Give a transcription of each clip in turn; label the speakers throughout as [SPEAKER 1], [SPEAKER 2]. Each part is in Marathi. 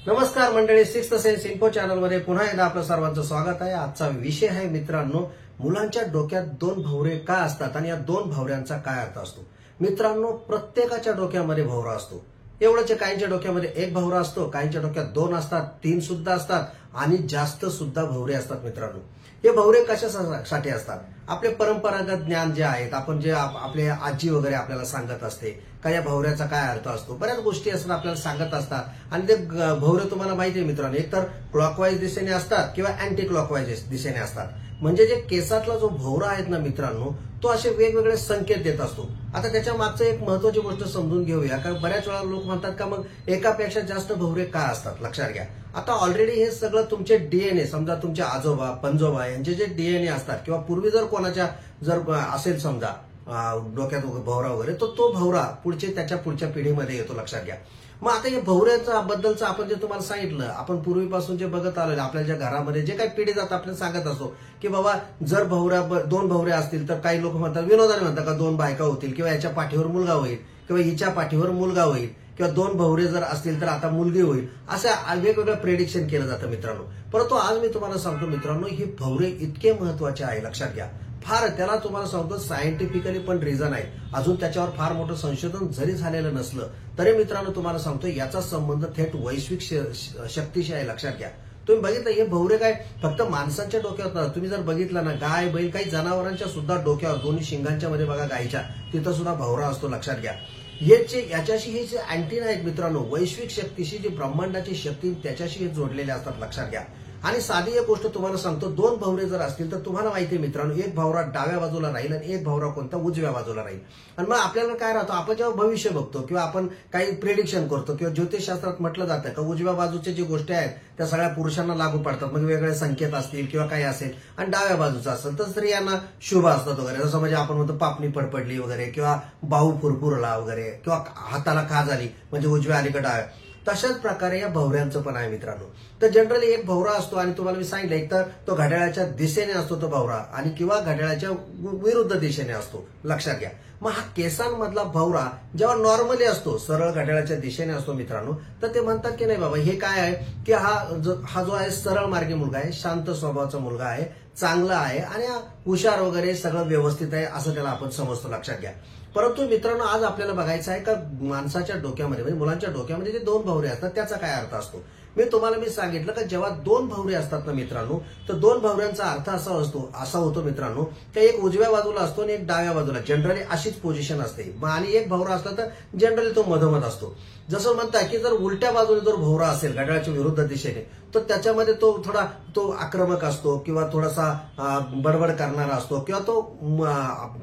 [SPEAKER 1] नमस्कार मंडळी, सिक्स्थ सेन्स इन्फो चॅनल मध्ये पुन्हा एकदा आपलं सर्वांचं स्वागत आहे। आजचा विषय आहे मित्रांनो, मुलांच्या डोक्यात दोन भवरे का असतात आणि या दोन भवऱ्यांचा काय अर्थ असतो। मित्रांनो, प्रत्येकाच्या डोक्यामध्ये भवरा असतो। एवढंच, काहींच्या डोक्यामध्ये एक भवरा असतो, काहींच्या डोक्यात दोन असतात, तीन सुद्धा असतात आणि जास्त सुद्धा भवरे असतात। मित्रांनो, हे भवरे कशासाठी असतात? आपले परंपरागत ज्ञान जे आहेत, आपण जे आपले आजी वगैरे आपल्याला सांगत असते का या भवऱ्याचा काय अर्थ असतो, बऱ्याच गोष्टी असतात आपल्याला सांगत असतात। आणि ते भवरे तुम्हाला माहिती आहे मित्रांनो, एक तर क्लॉकवाईज दिशेने असतात किंवा अँटी क्लॉकवाईज दिशेने असतात। म्हणजे जे केसातला जो भवरा आहेत ना मित्रांनो, तो असे वेगवेगळे संकेत देत असतो। आता त्याच्या मागचं एक महत्वाची गोष्ट समजून घेऊया, कारण बऱ्याच वेळा लोक म्हणतात का मग एकापेक्षा जास्त भवरे का असतात। लक्षात घ्या, आता ऑलरेडी हे सगळं तुमचे डीएनए, समजा तुमचे आजोबा पणजोबा यांचे जे डीएनए असतात किंवा पूर्वी जर कोणाच्या जर असेल समजा डोक्यात भवरा वगैरे, तो भवरा त्याच्या पुढच्या पिढीमध्ये येतो। लक्षात घ्या। मग आता हे भवऱ्याचा बद्दलचं आपण जे तुम्हाला सांगितलं, आपण पूर्वीपासून जे बघत आलोय, आपल्या ज्या घरामध्ये जे काही पिढी जात आपल्याला सांगत असतो की बाबा जर दोन भवरे असतील तर काही लोक म्हणतात, विनोदाने म्हणतात का दोन बायका होतील किंवा याच्या पाठीवर मुलगा होईल किंवा हिच्या पाठीवर मुलगा होईल किंवा दोन भवरे जर असतील तर आता मुलगी होईल, असं वेगवेगळं प्रेडिक्शन केलं जातं मित्रांनो। परंतु आज मी तुम्हाला सांगतो मित्रांनो, ही भवरे इतके महत्वाचे आहे। लक्षात घ्या, फार त्याला तुम्हाला सांगतो सायंटिफिकली पण रिझन आहे। अजून त्याच्यावर फार मोठं संशोधन जरी झालेलं नसलं तरी मित्रांनो तुम्हाला सांगतो याचा संबंध थेट वैश्विक शक्तीशी आहे। लक्षात घ्या, तुम्ही बघितलं हे भवरे काय फक्त माणसांच्या डोक्यावर, तुम्ही जर बघितलं ना, गाय बैल काही जनावरांच्या सुद्धा डोक्यावर, दोन्ही शिंगांच्या मध्ये बघा गायच्या, तिथं सुद्धा भवरा असतो। लक्षात घ्या, याच्याशी हे जे अँटीना आहेत मित्रांनो, वैश्विक शक्तीशी, जी ब्रह्मांडाची शक्ती त्याच्याशी हे जोडलेले असतात। लक्षात घ्या, आणि साधी एक गोष्ट तुम्हाला सांगतो, दोन भवरे जर असतील तर तुम्हाला माहिती आहे मित्रांनो, एक भवरा डाव्या बाजूला राहील आणि एक भवरा कोणता उजव्या बाजूला राहील। आणि मग आपल्याला काय राहतो, आपण जेव्हा भविष्य बघतो किंवा आपण काही प्रेडिक्शन करतो किंवा ज्योतिषशास्त्रात म्हटलं जातं का उजव्या बाजूचे जे गोष्टी आहेत त्या सगळ्या पुरुषांना लागू पडतात, मग वेगवेगळे संकेत असतील किंवा काही असेल, आणि डाव्या बाजूचा असेल तर स्त्रियांना शुभ असतात वगैरे। जसं म्हणजे आपण म्हणतो पापणी पडपडली वगैरे किंवा बाहू फुरफुरला वगैरे किंवा हाताला खाज आली म्हणजे उजव्या अलीकडे डाव्या, तशाच प्रकारे या भवऱ्यांचं पण आहे मित्रांनो। तर जनरली एक भवरा असतो आणि तुम्हाला मी सांगितलं, एक तर तो घड्याळाच्या दिशेने असतो तो भवरा आणि किंवा घड्याळाच्या विरुद्ध दिशेने असतो। लक्षात घ्या, मग हा केसांमधला भवरा जेव्हा नॉर्मली असतो, सरळ घड्याळाच्या दिशेने असतो मित्रांनो, तर ते म्हणतात की नाही बाबा हे काय आहे की हा जो आहे सरळ मार्गी मुलगा आहे, शांत स्वभावाचा मुलगा आहे, चांगला आहे आणि हुशार वगैरे सगळं व्यवस्थित आहे असं त्याला आपण समजतो। लक्षात घ्या, परंतु मित्रांनो आज आपल्याला बघायचं आहे का माणसाच्या डोक्यामध्ये म्हणजे मुलांच्या डोक्यामध्ये जे दोन भवरे असतात त्याचा काय अर्थ असतो। मी सांगितलं का जेव्हा दोन भवरे असतात ना मित्रांनो, तर दोन भवऱ्यांचा अर्थ असा होतो मित्रांनो की एक उजव्या बाजूला असतो आणि एक डाव्या बाजूला, जनरली अशीच पोझिशन असते। आणि एक भवरा असला तर जनरली तो मधोमध असतो। जसं म्हणतात की जर उलट्या बाजूने जर भवरा असेल घड्याळाच्या विरुद्ध दिशेने, तर त्याच्यामध्ये तो आक्रमक असतो किंवा थोडासा बडबड करणारा असतो किंवा तो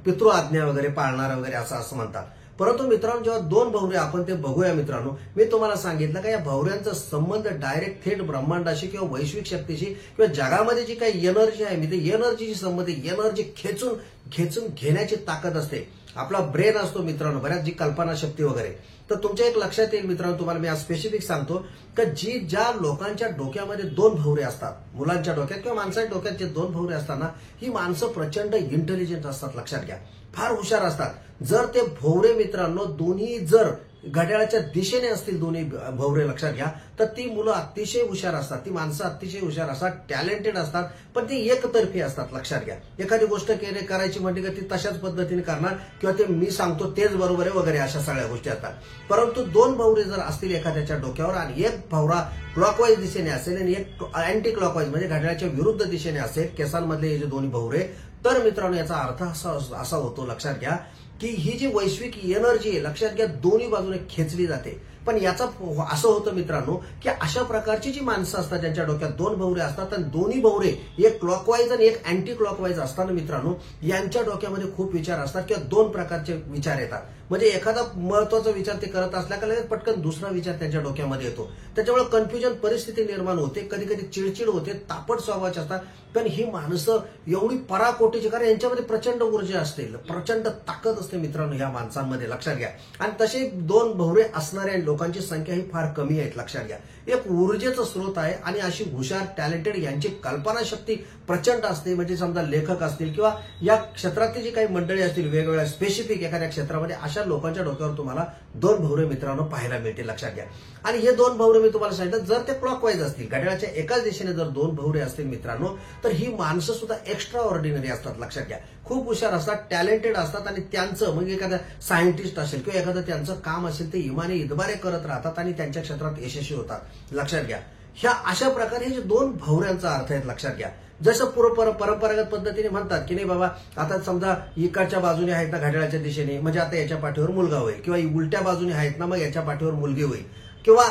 [SPEAKER 1] पितृ आज्ञा वगैरे पाळणारा वगैरे असं म्हणतात। परंतु मित्रांनो जेव्हा दोन भवरे आपण ते बघूया मित्रांनो, मी तुम्हाला सांगितलं का या भवऱ्यांचा संबंध डायरेक्ट थेट ब्रह्मांडाशी किंवा वैश्विक शक्तीशी किंवा जगामध्ये जी काही एनर्जी आहे, मी ते एनर्जीशी संबंधित, एनर्जी खेचून घेण्याची ताकद असते। आपला ब्रेन असतो मित्रांनो, बऱ्याच जी कल्पना शक्ती वगैरे, तर तुमच्या एक लक्षात येईल मित्रांनो, तुम्हाला मी आज स्पेसिफिक सांगतो की ज्या लोकांच्या डोक्यामध्ये दोन भवरे असतात, मुलांच्या डोक्यात किंवा माणसाच्या डोक्यात जे दोन भवरे असतात, ही माणसं प्रचंड इंटेलिजंट असतात। लक्षात घ्या, फार हुशार असतात। जर ते भवरे मित्रांनो दोन्ही जर घड्याळाच्या दिशेने असतील दोन्ही भवरे, लक्षात घ्या, तर ती मुलं अतिशय हुशार असतात, ती माणसं अतिशय हुशार असतात, टॅलेंटेड असतात, पण ती एकतर्फी असतात। लक्षात घ्या, एखादी गोष्ट करायची म्हणजे का ती तशाच पद्धतीने करणार किंवा ते मी सांगतो तेच बरोबर आहे वगैरे, अशा सगळ्या गोष्टी असतात। परंतु दोन भवरे जर असतील एखाद्याच्या डोक्यावर आणि एक भवरा क्लॉकवाईज दिशेने असेल आणि एक अँटी क्लॉकवाईज म्हणजे घड्याळाच्या विरुद्ध दिशेने असेल, केसांमधले हे जे दोन्ही भवरे, तर मित्रांनो याचा अर्थ असा होतो, लक्षात घ्या, की ही जी वैश्विक एनर्जी आहे, लक्षात घ्या, दोन्ही बाजूने खेचली जाते। पण याचा असं होतं मित्रांनो की अशा प्रकारची जी माणसं असतात ज्यांच्या डोक्यात दोन भवरे असतात आणि दोन्ही भवरे एक क्लॉकवाईज आणि एक अँटी क्लॉकवाईज असताना मित्रांनो यांच्या डोक्यामध्ये खूप विचार असतात किंवा दोन प्रकारचे विचार येतात। म्हणजे एखादा महत्वाचा विचार ते करत असल्या का लगेच पटकन दुसरा विचार त्यांच्या डोक्यामध्ये येतो, त्याच्यामुळे कन्फ्युजन परिस्थिती निर्माण होते, कधी कधी चिडचिड होते, तापट स्वभावाचे असतात। पण ही माणसं एवढी पराकोटीची, कारण यांच्यामध्ये प्रचंड ऊर्जा असते, प्रचंड ताकद असते मित्रांनो या माणसांमध्ये। लक्षात घ्या, आणि तसे दोन भवरे असणाऱ्या लोकांची संख्या ही फार कमी आहे। लक्षात घ्या, एक ऊर्जेचा स्रोत आहे आणि अशी हुशार टॅलेंटेड यांची कल्पनाशक्ती प्रचंड असते। म्हणजे समजा लेखक असतील किंवा या क्षेत्रातली जी काही मंडळी असतील वेगवेगळ्या स्पेसिफिक एखाद्या क्षेत्रामध्ये अशा लोकांच्या डोक्यावर तुम्हाला दोन भवरे मित्रांनो पाहायला मिळतील, लक्षात घ्या. आणि हे दोन भवरे मी तुम्हाला सांगितलं, जर ते क्लॉकवाईज असतील, घड्याळाच्या एकाच दिशेने जर दोन भवरे असतील मित्रांनो, तर ही माणसं सुद्धा एक्स्ट्रा ऑर्डिनरी असतात, लक्षात घ्या. खूप हुशार असतात, टॅलेंटेड असतात आणि त्यांचं म्हणजे एखादा सायंटिस्ट असेल किंवा एखादं त्यांचं काम असेल ते इमाने इतबारे करत राहतात आणि त्यांच्या क्षेत्रात यशस्वी होतात, लक्षात घ्या. ह्या अशा प्रकारे हे जे दोन भवऱ्यांचा अर्थ आहे, लक्षात घ्या. जसं परंपरागत पद्धतीने म्हणतात की नाही बाबा, आता समजा इकडच्या बाजूने आहेत ना घड्याळाच्या दिशेने, म्हणजे आता याच्या पाठीवर मुलगा होईल, किंवा उलट्या बाजूने आहेत ना मग याच्या पाठीवर मुलगी होईल, किंवा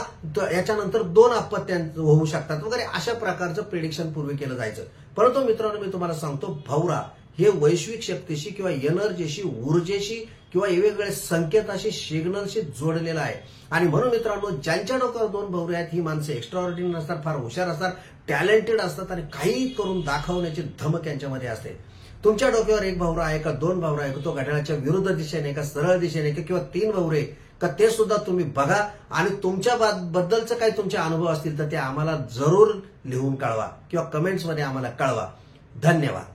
[SPEAKER 1] याच्यानंतर दोन अपत्य होऊ शकतात वगैरे, अशा प्रकारचं प्रिडिक्शन पूर्वी केलं जायचं. परंतु मित्रांनो मी तुम्हाला सांगतो, भवरा हे वैश्विक शक्तीशी किंवा एनर्जीशी, ऊर्जेशी किंवा वेगवेगळ्या संकेताशी, सिग्नलशी जोडलेला आहे. आणि म्हणून मित्रांनो, ज्यांच्या डोक्यावर दोन भवरे आहेत ही माणसं एक्स्ट्रा ऑर्डिनरी असतात, फार हुशार असतात, टॅलेंटेड असतात आणि काही करून दाखवण्याची धमक यांच्यामध्ये असते. तुमच्या डोक्यावर एक भवरा आहे का दोन भवरा आहे, तो घड्याळाच्या विरुद्ध दिशेने का सरळ दिशेने किंवा तीन भवरे का, ते सुद्धा तुम्ही बघा आणि तुमच्या बद्दलचं काही तुमचे अनुभव असतील तर ते आम्हाला जरूर लिहून कळवा किंवा कमेंट्समध्ये आम्हाला कळवा. धन्यवाद.